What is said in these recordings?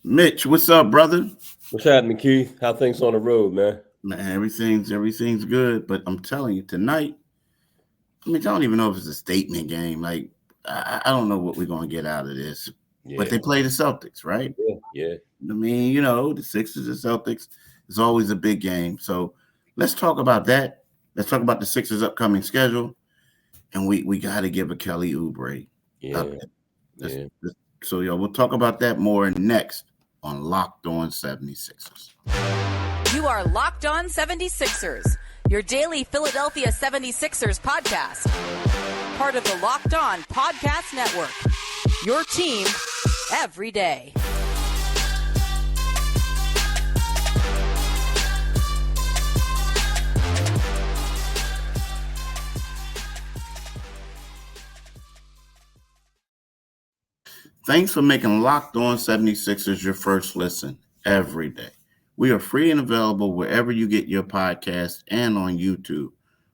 Mitch, what's up, brother? What's happening, Keith? How things on the road, man? Man, everything's good, but I'm telling you, tonight, I don't even know if it's a statement game. Like, I don't know what we're gonna get out of this. But Yeah, they play the Celtics, right? yeah. The Sixers and Celtics is always a big game. So let's talk about that. Let's talk about the Sixers' upcoming schedule, and we got to give a Kelly Oubre Yeah, update. Let's, yeah. so, we'll talk about that more next on Locked On 76ers. You are Locked On 76ers, your daily Philadelphia 76ers podcast. Part of the Locked On Podcast Network. Your team every day. Thanks for making Locked On 76ers your first listen every day. We are free and available wherever you get your podcasts and on YouTube.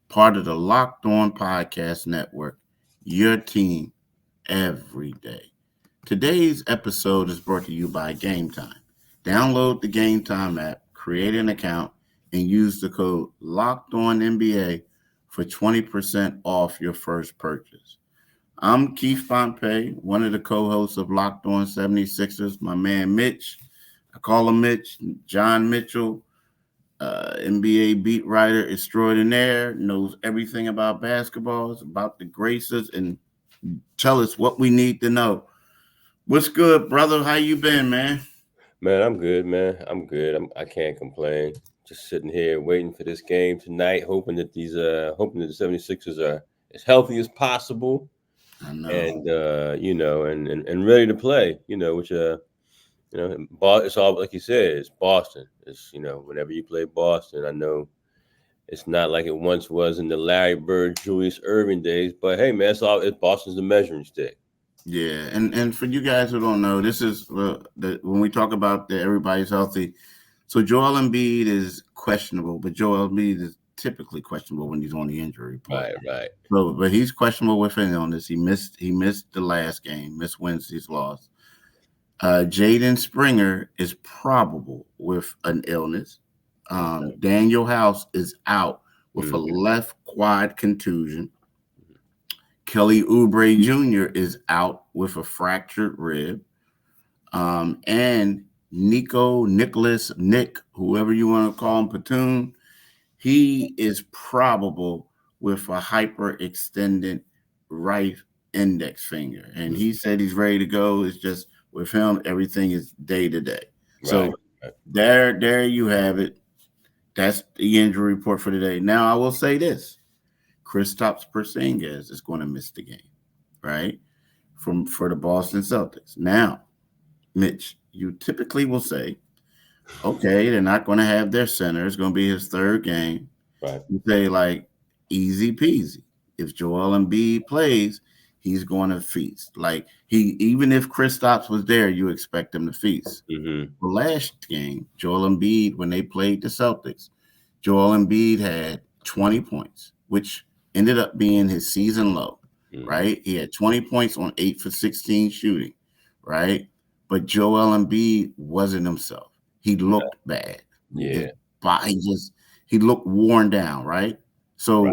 Part of the Locked On Podcast Network, your team every day. Today's episode is brought to you by Gametime. Download the Gametime app, create an account, and use the code LOCKEDONNBA for 20% off your first purchase. I'm Keith Pompey, one of the co-hosts of Locked On 76ers. My man Mitch, I call him Mitch, John Mitchell, NBA beat writer extraordinaire, knows everything about basketballs, about the Graces, and tell us what we need to know. What's good, brother? How you been, man? Man, I'm good, man. I'm good. I can't complain. Just sitting here waiting for this game tonight, hoping that the 76ers are as healthy as possible I know. and and ready to play, it's all like you said, it's Boston. Whenever you play Boston, I know it's not like it once was in the Larry Bird, Julius Irving days, but hey, man, it's Boston's the measuring stick. Yeah, and for you guys who don't know, this is when we talk about that everybody's healthy. So Joel Embiid is questionable, but Joel Embiid is typically questionable when he's on the injury report. Right, right. So, but he's questionable with an illness. He missed the last game, missed Wednesday's loss. Jaden Springer is probable with an illness. Okay. Daniel House is out with a Mhm. left quad contusion. Kelly Oubre Jr. is out with a fractured rib. And Nick, whoever you want to call him, Platoon, he is probable with a hyperextended right index finger. And he said he's ready to go. It's just with him, everything is day to day. Right, So right. there you have it. That's the injury report for today. Now I will say this: Kristaps Porzingis is going to miss the game, right? For the Boston Celtics. Now, Mitch, you typically will say, okay, they're not going to have their center. It's going to be his third game. Right. You say like easy peasy. If Joel Embiid plays, he's going to feast. Like even if Kristaps was there, you expect him to feast. Mm-hmm. The last game, Joel Embiid, when they played the Celtics, Joel Embiid had 20 points, which ended up being his season low, Mm-hmm. right? He had 20 points on 8 for 16 shooting, right? But Joel Embiid wasn't himself. He looked bad. His Yeah. body he looked worn down, right? Right. So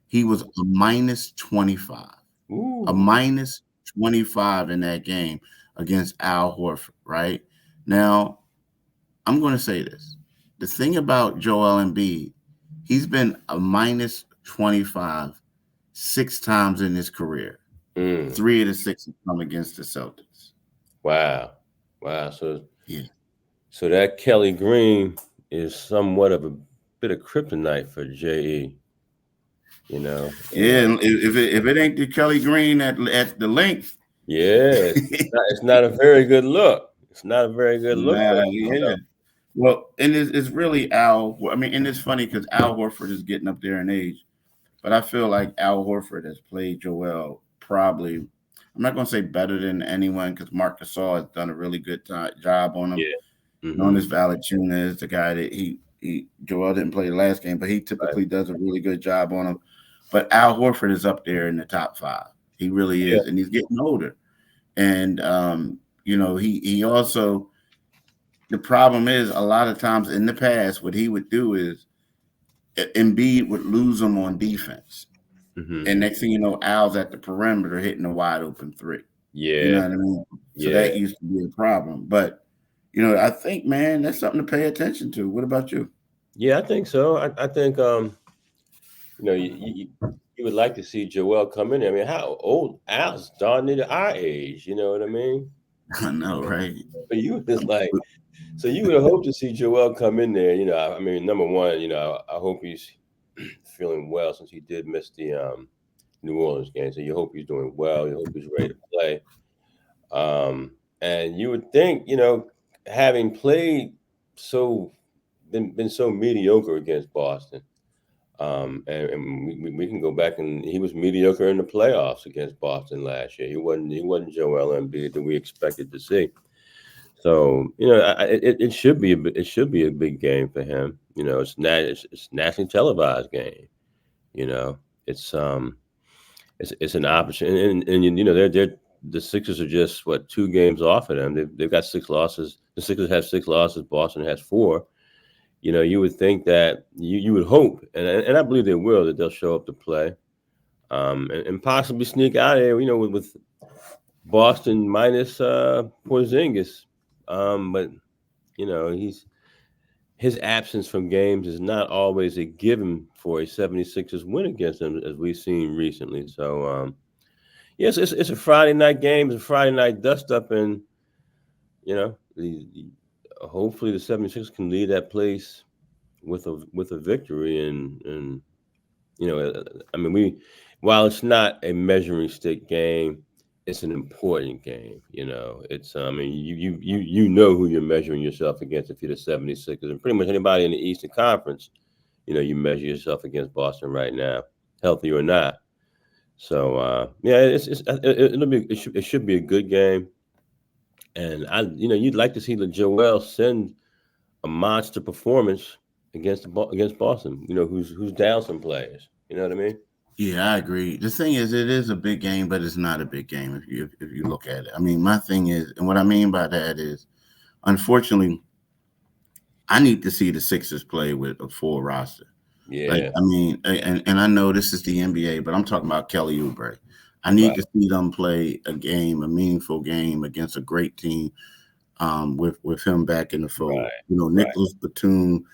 he was a minus 25, a Ooh. minus 25 in that game against Al Horford, right? Now, I'm going to say this. The thing about Joel Embiid, he's been a minus 25 six times in his career. Mm. 3 of the 6 have come against the Celtics. Wow. Wow. So Yeah. so that Kelly Green is somewhat of a bit of kryptonite for JE, you know. Yeah, And and if it ain't the Kelly Green at the length, yeah, it's not a very good look. It's not a very good look for nah, him. yeah. Well, and it's really Al. I mean, and it's funny because Al Horford is getting up there in age, but I feel like Al Horford has played Joel probably. I'm not going to say better than anyone because Marc Gasol has done a really good job on him. Yeah. Mm-hmm. Jonas Valanciunas, the guy that he Joel didn't play the last game, but he Right. typically does a really good job on him. But Al Horford is up there in the top 5. He really Yeah. is, and he's getting older. And he also the problem is a lot of times in the past, what he would do is Embiid would lose them on defense. Mm-hmm. And next thing you know, Al's at the perimeter hitting a wide open three. You know Yeah. what I mean? So Yeah. that used to be a problem. But, I think, man, that's something to pay attention to. What about you? Yeah, I think so. I think you would like to see Joel come in there. I mean, how old Al's darn near our age, you know what I mean? I know, right? But you was like, so you would hope to see Joel come in there. I mean, number one, I hope he's feeling well since he did miss the New Orleans game. So you hope he's doing well. You hope he's ready to play. And you would think, having played been so mediocre against Boston. And we can go back, and he was mediocre in the playoffs against Boston last year. He wasn't Joel Embiid that we expected to see. So it should be a big game for him. It's nationally televised game. It's an opportunity, and they're the Sixers are just 2 games off of them. They've got 6 losses. The Sixers have 6 losses. Boston has 4. You would think that you would hope, and I believe they will, that they'll show up to play, and possibly sneak out of there. With Boston minus Porzingis, but his absence from games is not always a given for a 76ers win against them, as we've seen recently. So yes, it's a Friday night game. It's a Friday night dust up, and hopefully the 76ers can lead that place with a victory, and I mean, while it's not a measuring stick game, it's an important game. It's I mean, you know who you're measuring yourself against if you're the 76ers, and pretty much anybody in the Eastern Conference, you measure yourself against Boston right now, healthy or not. So yeah, it should be a good game, and you'd like to see the Joel send a monster performance against Boston, who's down some players. You know what I mean? Yeah, I agree. The thing is, it is a big game, but it's not a big game if you look at it. I mean, my thing is, and what I mean by that is, unfortunately, I need to see the Sixers play with a full roster. Yeah. Like, I mean, and I know this is the NBA, but I'm talking about Kelly Oubre. I need to see them play a meaningful game against a great team, with him back in the fold. Right. Nicholas Batum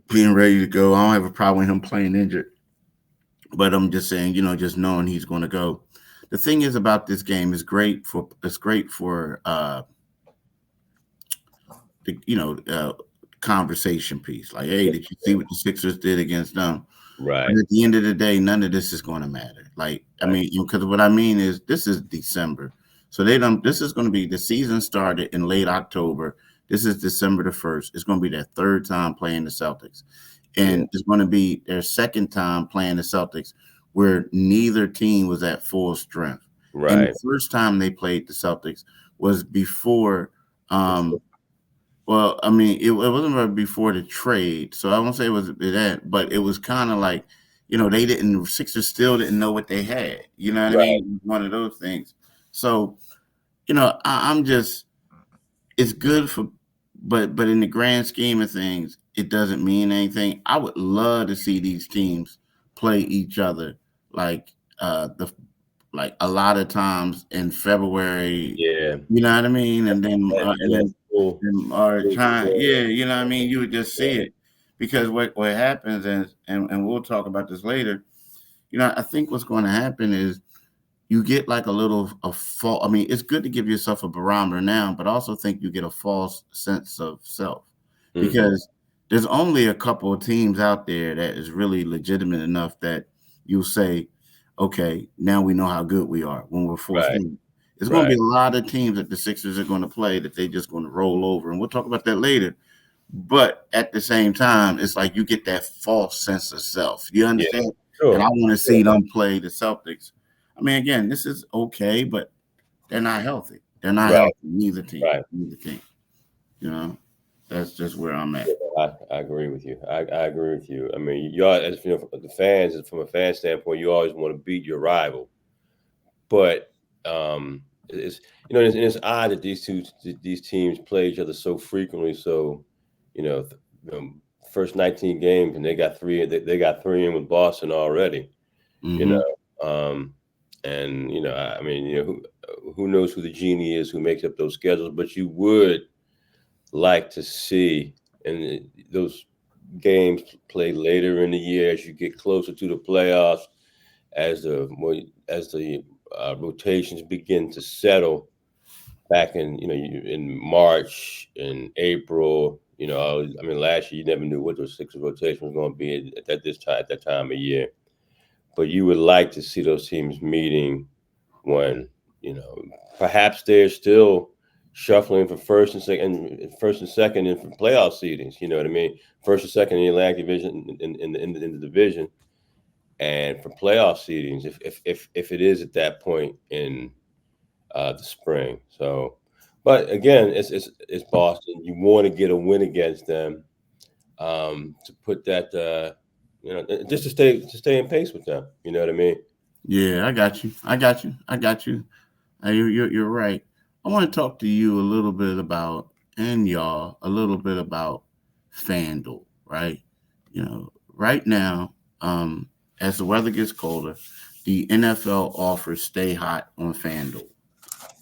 being ready to go. I don't have a problem with him playing injured, but I'm just saying, just knowing he's going to go. The thing is about this game is great for the conversation piece. Like, hey, did you see what the Sixers did against them? Right. But at the end of the day, none of this is going to matter. Like, I mean, because what I mean is, this is December, so this is going to be, the season started in late October. This is December the 1st. It's going to be their 3rd time playing the Celtics, and it's going to be their 2nd time playing the Celtics, where neither team was at full strength. Right. And the first time they played the Celtics was before. Well, I mean, it wasn't right before the trade, so I won't say it was that, but it was kind of like, Sixers still didn't know what they had. You know what I mean? One of those things. So, I'm just, it's good for, but in the grand scheme of things, it doesn't mean anything. I would love to see these teams play each other like a lot of times in February. Yeah. You know what I mean? And then trying, you know what I mean? You would just see it, because what happens is, and we'll talk about this later, I think what's going to happen is you get like a false. I mean, it's good to give yourself a barometer now, but I also think you get a false sense of self, because there's only a couple of teams out there that is really legitimate enough that you'll say, okay, now we know how good we are when we're full steam. There's going to be a lot of teams that the Sixers are going to play that they're just going to roll over, and we'll talk about that later. But at the same time, it's like you get that false sense of self. You understand? Yeah, sure. And I want to see them play the Celtics. I mean, again, this is okay, but they're not healthy. They're not healthy. Neither team. Neither team. That's just where I'm at. I agree with you. I agree with you. I mean, you are, as the fans, from a fan standpoint, you always want to beat your rival, but it's it's odd that these teams play each other so frequently. So, you know, first 19 games and they got three. They got three in with Boston already. You Mm-hmm. know, and I mean, who knows who the genie is who makes up those schedules? But you would like to see and those games played later in the year as you get closer to the playoffs, as the rotations begin to settle back in March and April. I mean, last year you never knew what those Sixers rotation was going to be at that time of year. But you would like to see those teams meeting when perhaps they're still shuffling for first and second, and for playoff seedings. You know what I mean? First and second in the Atlantic Division in the division, and for playoff seedings, if it is at that point in the spring. So, but again, it's Boston. You want to get a win against them to put that just to stay in pace with them. You know what I mean? Yeah, I got you. You're right. I want to talk to you a little bit about, and y'all, a little bit about FanDuel, right? Right now, as the weather gets colder, the NFL offers stay hot on FanDuel.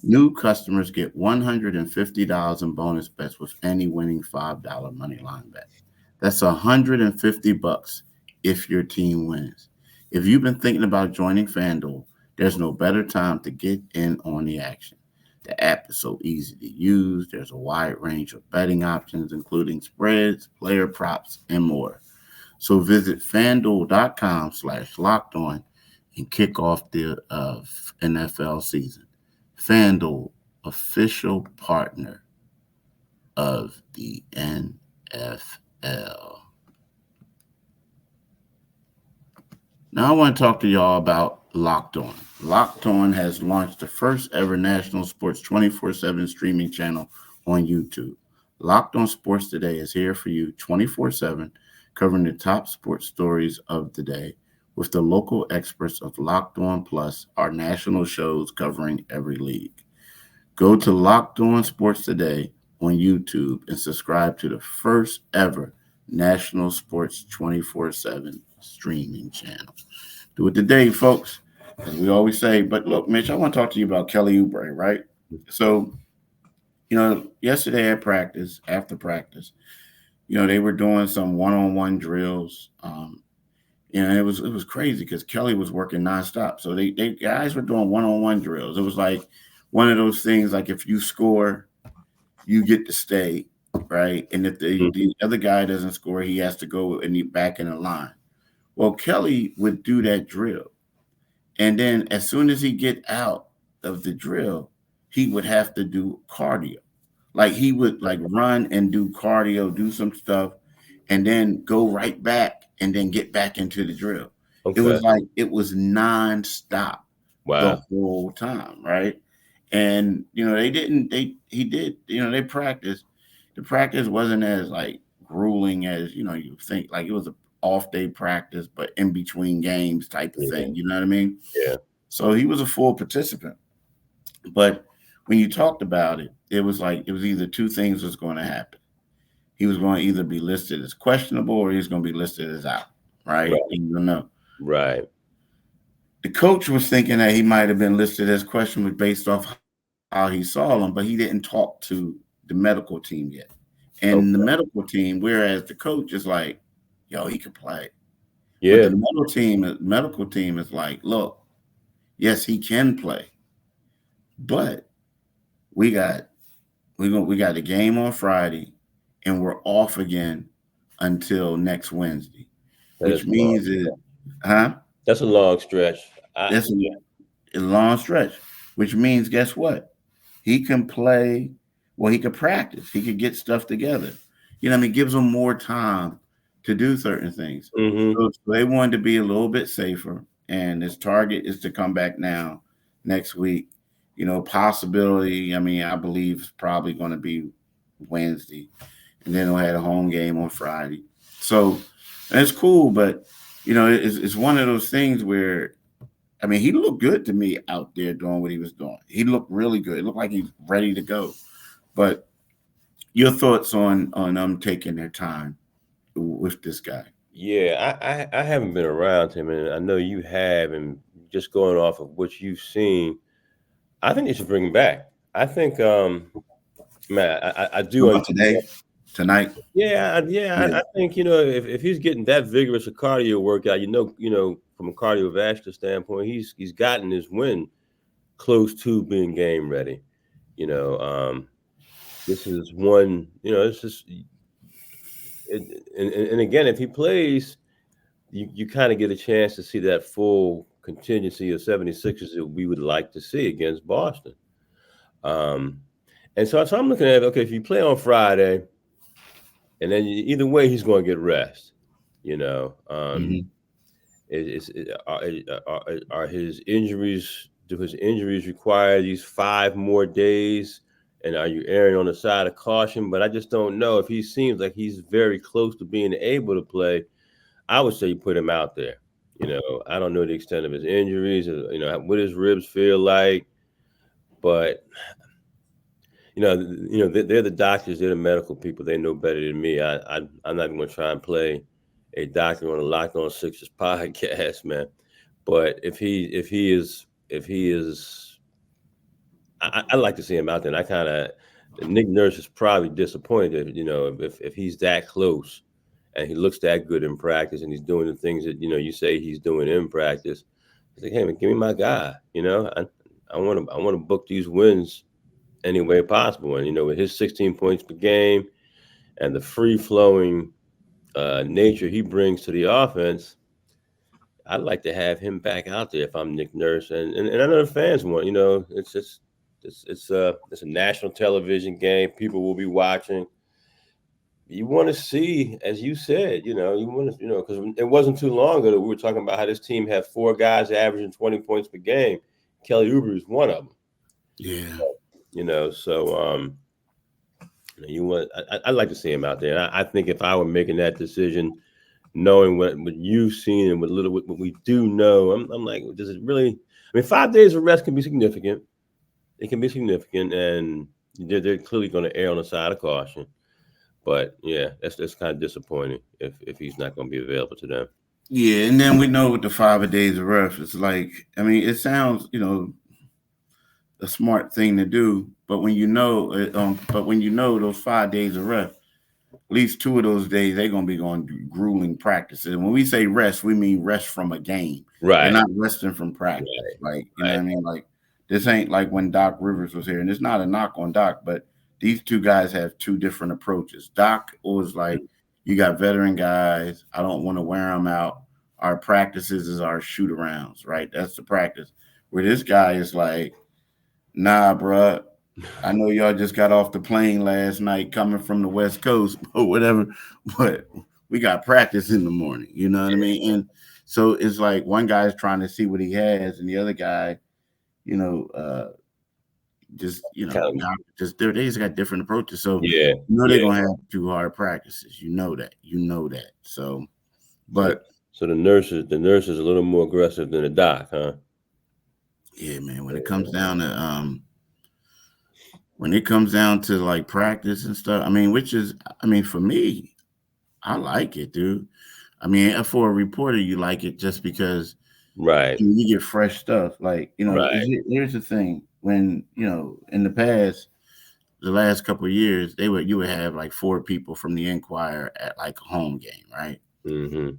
New customers get $150 in bonus bets with any winning $5 money line bet. That's $150 if your team wins. If you've been thinking about joining FanDuel, there's no better time to get in on the action. The app is so easy to use. There's a wide range of betting options, including spreads, player props, and more. So visit fanduel.com/locked on and kick off the NFL season. FanDuel, official partner of the NFL. Now I want to talk to y'all about Locked On. Locked On has launched the first ever national sports 24/7 streaming channel on YouTube. Locked On Sports Today is here for you 24/7, covering the top sports stories of the day with the local experts of Locked On Plus, our national shows covering every league. Go to Locked On Sports Today on YouTube and subscribe to the first ever national sports 24/7 streaming channel. Do it today, folks, as we always say. But look, Mitch, I want to talk to you about Kelly Oubre, right? So, yesterday at practice, after practice, they were doing some one-on-one drills. It was crazy because Kelly was working nonstop. So they guys were doing one-on-one drills. It was like one of those things, like if you score, you get to stay, right? And if the other guy doesn't score, he has to go and he back in the line. Well, Kelly would do that drill. And then as soon as he get out of the drill, he would have to do cardio. Like he would like run and do cardio, do some stuff, and then go right back and then get back into the drill. Okay. It was nonstop the whole time, right? And he did, they practiced. The practice wasn't as like grueling as you think. Like it was a off day practice, but in between games type of thing. You know what I mean? Yeah. So he was a full participant. But when you talked about it, it was either two things was going to happen. He was going to either be listed as questionable or he's going to be listed as out. Right? You don't know. Right. The coach was thinking that he might have been listed as questionable based off how he saw him, but he didn't talk to the medical team yet. And the medical team, whereas the coach is like, yo, he could play. Yeah. But the medical team is like, look, yes, he can play. But we got a game on Friday and we're off again until next Wednesday. Which means that's a long stretch. That's a long stretch. Which means guess what? He can play, well, he could practice. He could get stuff together. It gives him more time to do certain things. So they wanted to be a little bit safer, and his target is to come back now next week. Possibility, I believe it's probably going to be Wednesday, and then they'll have a home game on Friday. So it's cool, but it's one of those things where I mean, he looked good to me out there doing what he was doing. He looked really good. It looked like he's ready to go. But your thoughts on taking their time with this guy? Yeah, I haven't been around him, and I know you have, and just going off of what you've seen, I think they should bring him back. I think, man, I do About understand. tonight? Yeah, Yeah. I think if he's getting that vigorous a cardio workout, from a cardiovascular standpoint, he's gotten his win close to being game ready. You know, this is one. It's just, and again, if he plays, you kind of get a chance to see that full contingency of 76ers that we would like to see against Boston. And so I'm looking at, okay, if you play on Friday, and then either way, he's going to get rest. Are his injuries? Do his injuries require these 5 more days? And are you erring on the side of caution? But I just don't know. If he seems like he's very close to being able to play, I would say you put him out there. I don't know the extent of his injuries, what his ribs feel like, but they're the doctors, they're the medical people. They know better than me. I'm not even going to try and play a doctor on a Locked On Sixers podcast, man. But if he is, I'd like to see him out there. And Nick Nurse is probably disappointed, if he's that close and he looks that good in practice and he's doing the things that, you say he's doing in practice. He's like, hey, man, give me my guy. I want to book these wins any way possible. And, with his 16 points per game and the free-flowing nature he brings to the offense, I'd like to have him back out there if I'm Nick Nurse. And I know the fans want, it's a national television game. People will be watching. You want to see, as you said, because it wasn't too long ago that we were talking about how this team had 4 guys averaging 20 points per game. Kelly Oubre is one of them. Yeah. So I'd like to see him out there. I think if I were making that decision, knowing what you've seen and what we do know, I'm like, does it really? I mean, 5 days of rest can be significant. It can be significant, and they're clearly going to err on the side of caution. But yeah, that's kind of disappointing if he's not going to be available to them. Yeah, and then we know with the 5 days of rest, it's like, I mean, it sounds, a smart thing to do, but when those 5 days of rest, at least 2 of those days they're gonna be going through grueling practices. And when we say rest, we mean rest from a game. Right. They're not resting from practice. Right. Like, you know what I mean? Like, this ain't like when Doc Rivers was here, and it's not a knock on Doc, but these 2 guys have 2 different approaches. Doc was like, you got veteran guys, I don't want to wear them out. Our practices is our shoot arounds, right? That's the practice. Where this guy is like, nah, bruh, I know y'all just got off the plane last night coming from the West Coast or whatever, but we got practice in the morning. You know what I mean? And so it's like one guy's trying to see what he has, and the other guy, they just got different approaches. So they're gonna have 2 hard practices. You know that. So, but so the nurse is a little more aggressive than the doc, huh? Yeah, man. When it comes down to like practice and stuff, I mean, for me, I like it, dude. I mean, for a reporter, you like it just because, right? You get fresh stuff. Like, right. Here's the thing: when in the past, the last couple of years, you would have like 4 people from the Enquirer at like a home game, right? Mm-hmm.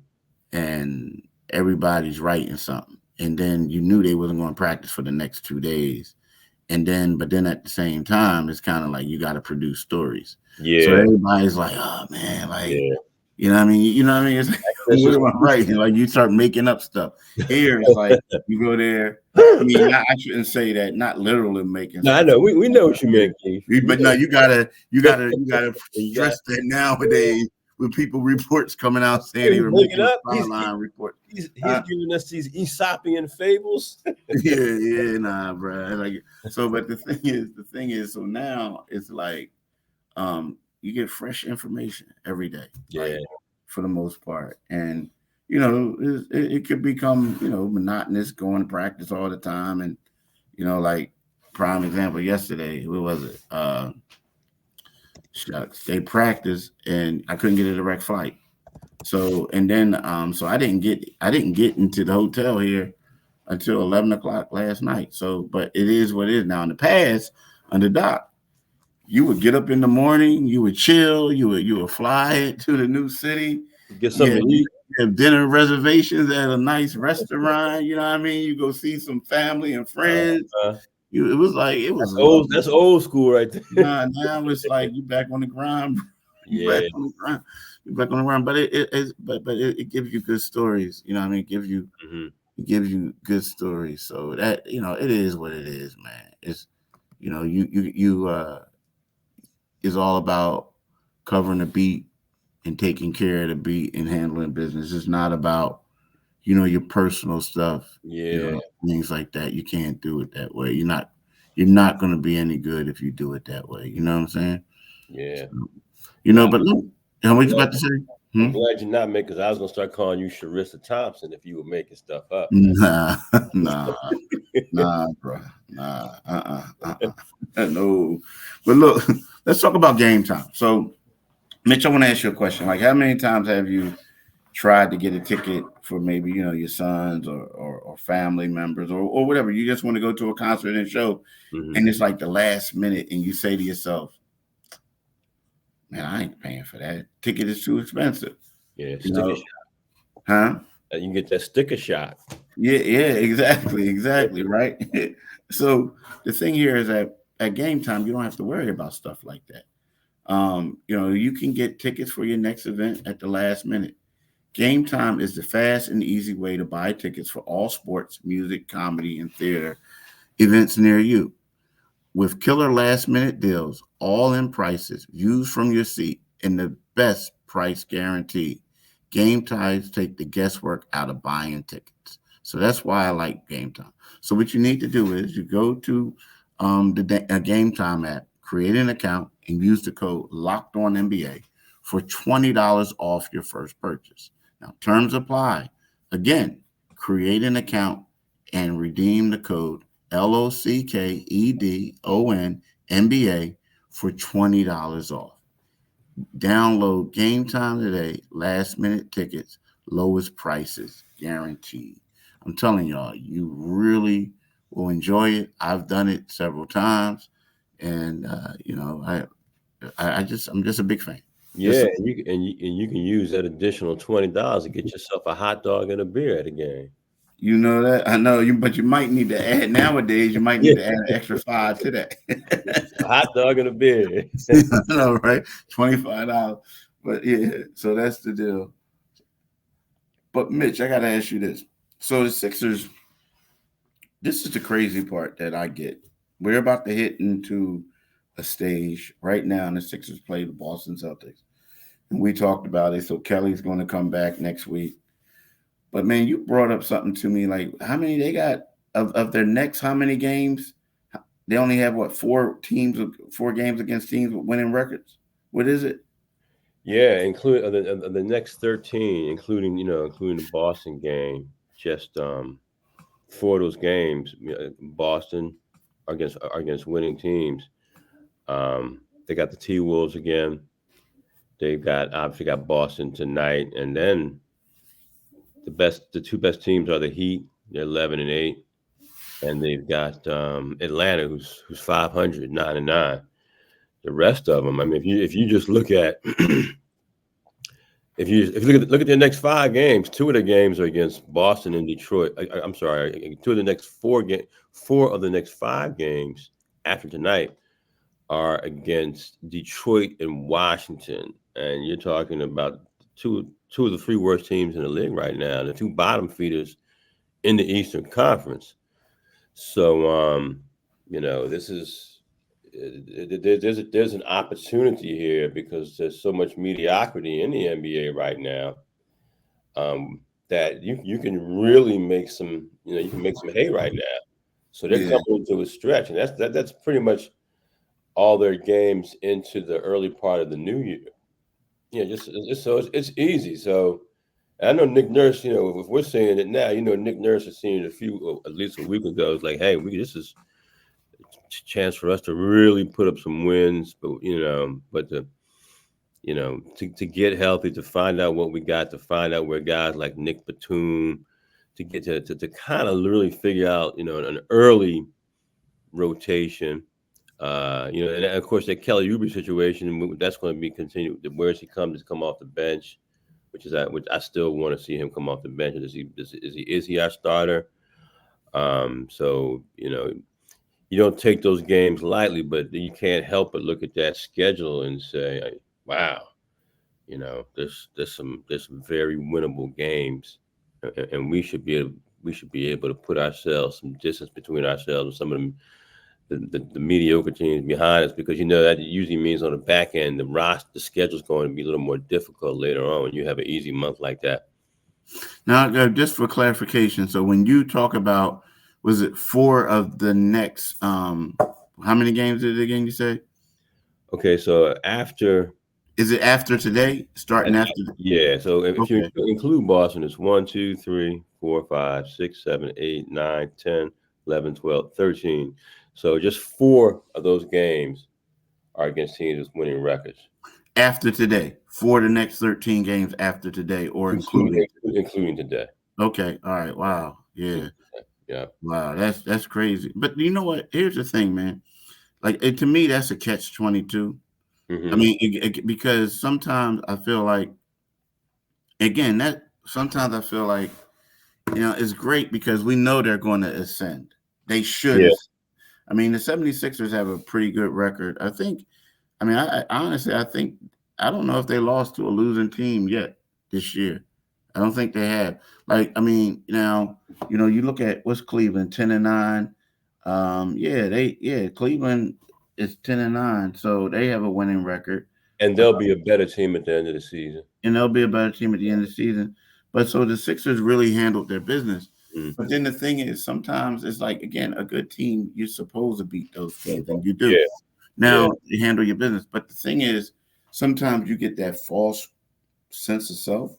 And everybody's writing something. And then you knew they wasn't going to practice for the next 2 days. But then at the same time, it's kind of like you got to produce stories. Yeah. So everybody's like, oh man, like, you know what I mean? It's like, what am I writing? Like, you start making up stuff. Here, it's like, you go there. I mean, I shouldn't say that, not literally making stuff. I know. We know what you mean, Keith. But no, you gotta stress that nowadays. With people reports coming out saying they were making a sideline report. He's giving us these Aesopian fables. Nah, bro. Like, so, but the thing is, so now it's like, you get fresh information every day, like, for the most part, and it could become, monotonous going to practice all the time. And, like prime example yesterday, what was it? Shucks, they practiced and I couldn't get a direct flight. So, and then, so I didn't get into the hotel here until 11 o'clock last night. So, but it is what it is now. In the past, on the dock, you would get up in the morning, you would chill, you would fly it to the new city. Get something to eat. You have dinner reservations at a nice restaurant. You know what I mean? You go see some family and friends. It was old. That's old school right there. Now it's like you back on the grind. Yeah, back on the grind. But it gives you good stories. You know what I mean? It gives you good stories. So that it is what it is, man. It's it's all about covering the beat and taking care of the beat and handling business. It's not about your personal stuff. Yeah, things like that. You can't do it that way. You're not going to be any good if you do it that way. You know what I'm saying? Yeah. So, but look, what you about to say? I'm glad you're not making, because I was gonna start calling you Sharissa Thompson if you were making stuff up. Nah, bro. No. But look, let's talk about game time. So, Mitch, I want to ask you a question. Like, how many times have you tried to get a ticket for maybe your sons or family members or whatever? You just want to go to a concert and show, and it's like the last minute, and you say to yourself, "Man, I ain't paying for that. Ticket is too expensive." Yeah, sticker shot. Huh? You can get that sticker shot. Yeah, exactly, right? So the thing here is that at game time, you don't have to worry about stuff like that. You can get tickets for your next event at the last minute. Game time is the fast and easy way to buy tickets for all sports, music, comedy, and theater events near you. With killer last minute deals, all in prices, views from your seat, and the best price guaranteed, Game Times take the guesswork out of buying tickets. So that's why I like Game Time. So what you need to do is you go to the Game Time app, create an account, and use the code LOCKEDONNBA for $20 off your first purchase. Now, terms apply. Again, create an account and redeem the code LOCKEDONNBA for $20 off. Download Game Time today. Last minute tickets, lowest prices guaranteed. I'm telling y'all, you really will enjoy it. I've done it several times, and I'm just a big fan. Yeah, and you can use that additional $20 to get yourself a hot dog and a beer at a game. You know that? I know you, but you might need to add nowadays. You might need to add an extra $5 to that. A hot dog and a beer. I know, right? $25. But yeah, so that's the deal. But Mitch, I gotta ask you this. So the Sixers, this is the crazy part that I get. We're about to hit into a stage right now, and the Sixers play the Boston Celtics. And we talked about it. So Kelly's going to come back next week. But man, you brought up something to me, like how many they got of their next how many games? They only have 4 games against teams with winning records. What is it? Yeah, include the next 13, including the Boston game. Just 4 of those games, Boston against winning teams. They got the T-Wolves again. They've obviously got Boston tonight, and then the 2 best teams are the Heat. They're 11-8, and they've got Atlanta, who's 500, 9-9. The rest of them, I mean, if you just look at if you look at their next 5 games, 2 of the games are against Boston and Detroit. I'm sorry, 4 of the next 5 games after tonight are against Detroit and Washington, and you're talking about two of the 3 worst teams in the league right now, the 2 bottom feeders in the Eastern Conference. So, this is there's an opportunity here because there's so much mediocrity in the NBA right now that you can really make some hay right now. So they're coming into a stretch, and that's pretty much all their games into the early part of the new year. Yeah, just so it's easy. So I know Nick Nurse, if we're saying it now, Nick Nurse has seen it at least a week ago. It's like, hey, this is a chance for us to really put up some wins, but to get healthy, to find out what we got, to find out where guys like Nick Batum, to get to kind of really figure out, an early rotation. And of course that Kelly Oubre situation, that's going to be continued. Where does he come off the bench? Which I still want to see him come off the bench. Is he our starter? So you don't take those games lightly, but you can't help but look at that schedule and say, wow, there's some very winnable games, and we should be able to put ourselves some distance between ourselves and some of them. The mediocre teams behind us, because that usually means on the back end the schedule is going to be a little more difficult later on when you have an easy month like that. Now, just for clarification, so when you talk about, was it 4 of the next? How many games is it again? You say? Okay, so after. Is it after today? Starting after? Yeah. So if you include Boston, it's 1, 2, 3, 4, 5, 6, 7, 8, 9, 10, 11, 12, 13. So just 4 of those games are against teams with winning records. After today, 4 of the next 13 games after today, or including today. Okay. All right. Wow. Yeah. Yeah. Wow. That's crazy. But you know what? Here's the thing, man. Like to me, that's a catch-22. Mm-hmm. I mean, because sometimes I feel like, again, it's great because we know they're going to ascend. They should. Yeah. I mean, the 76ers have a pretty good record. I honestly, I don't know if they lost to a losing team yet this year. I don't think they have. Now, you look at what's Cleveland, 10-9. Cleveland is 10-9, so they have a winning record. And they'll be a better team at the end of the season. But so the Sixers really handled their business. Mm-hmm. But then the thing is, sometimes it's like, again, a good team, you're supposed to beat those teams, and you do. Yeah. Now, you handle your business. But the thing is, sometimes you get that false sense of self,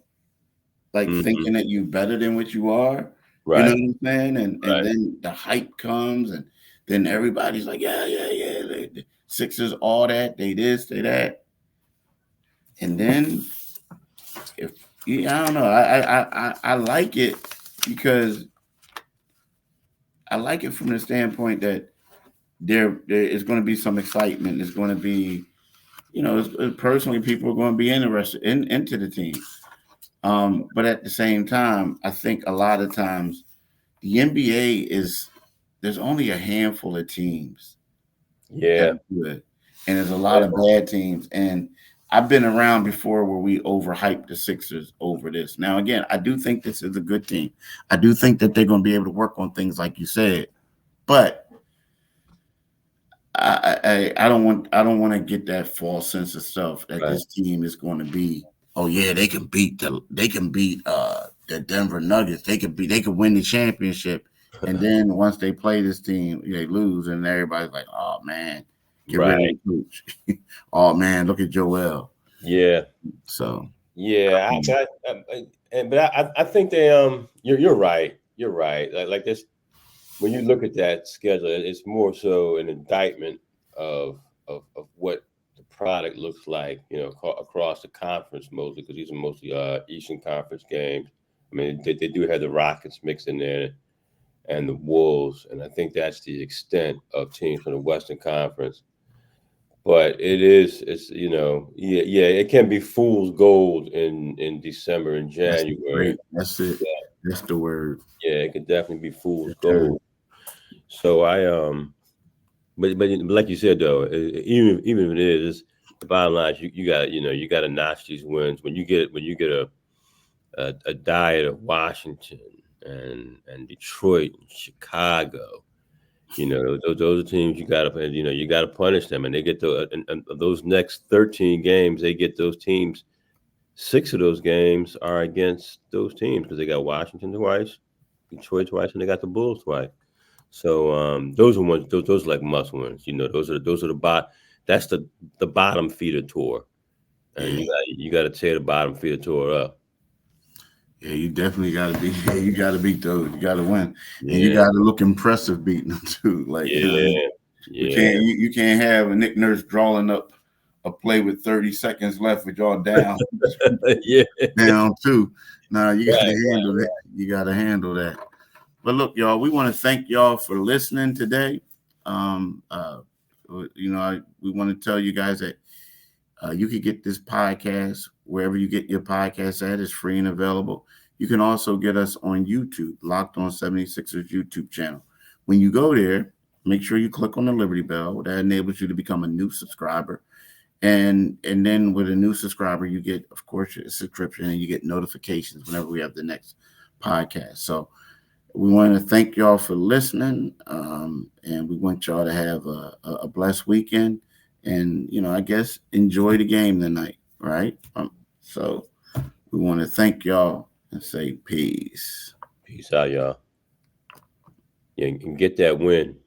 like thinking that you're better than what you are. Right. You know what I'm saying? And then the hype comes, and then everybody's like, yeah. The Sixers, all that, they this, they that. And then, I don't know. I like it because I like it from the standpoint that there is going to be some excitement. There's going to be, personally, people are going to be interested into the team. But at the same time, I think a lot of times the NBA there's only a handful of teams. Yeah. Good. And there's a lot of bad teams. And I've been around before where we overhyped the Sixers over this. Now, again, I do think this is a good team. I do think that they're going to be able to work on things like you said. But I don't want to get that false sense of self that this team is going to be. Oh yeah, they can beat the Denver Nuggets. They could win the championship. And then once they play this team, they lose, and everybody's like, "Oh man, get rid of the coach." Oh man, look at Joel. Yeah. So. Yeah, I think they you're right. You're right. Like this, when you look at that schedule, it's more so an indictment of what the product looks like, across the conference mostly, because these are mostly Eastern Conference games. I mean, they do have the Rockets mixed in there and the Wolves, and I think that's the extent of teams from the Western Conference. But it's it can be fool's gold in December and January. That's it. Yeah. That's the word. Yeah, it could definitely be fool's gold. So but like you said though, even if it is, the bottom line is you got to notch these wins when you get a diet of Washington and Detroit and Chicago. Those are teams you got to punish them, and they get those next 13 games. They get those teams. 6 of those games are against those teams because they got Washington twice, Detroit twice, and they got the Bulls twice. So those are ones. Those are like must wins. Those are the that's the bottom feeder tour, and you got to tear the bottom feeder tour up. Yeah, you definitely got to be. Yeah, you got to beat those. You got to win, and you Yeah, got to look impressive beating them too. Like you know what I mean? yeah, You yeah, can't you can't have a Nick Nurse drawing up a play with 30 seconds left with y'all down yeah. down two. Nah, you got Right, to handle that. You got to handle that. But look, y'all, we want to thank y'all for listening today. Um, uh, we want to tell you guys that you can get this podcast wherever you get your podcast at. It's free and available. You can also get us on YouTube, Locked On 76ers YouTube channel. When you go there, make sure you click on the Liberty Bell. That enables you to become a new subscriber. And then with a new subscriber, you get, of course, your subscription and you get notifications whenever we have the next podcast. So we want to thank y'all for listening, and we want y'all to have a blessed weekend, and I guess enjoy the game tonight, right? So we want to thank y'all and say peace. Peace out, y'all. Yeah, and get that win.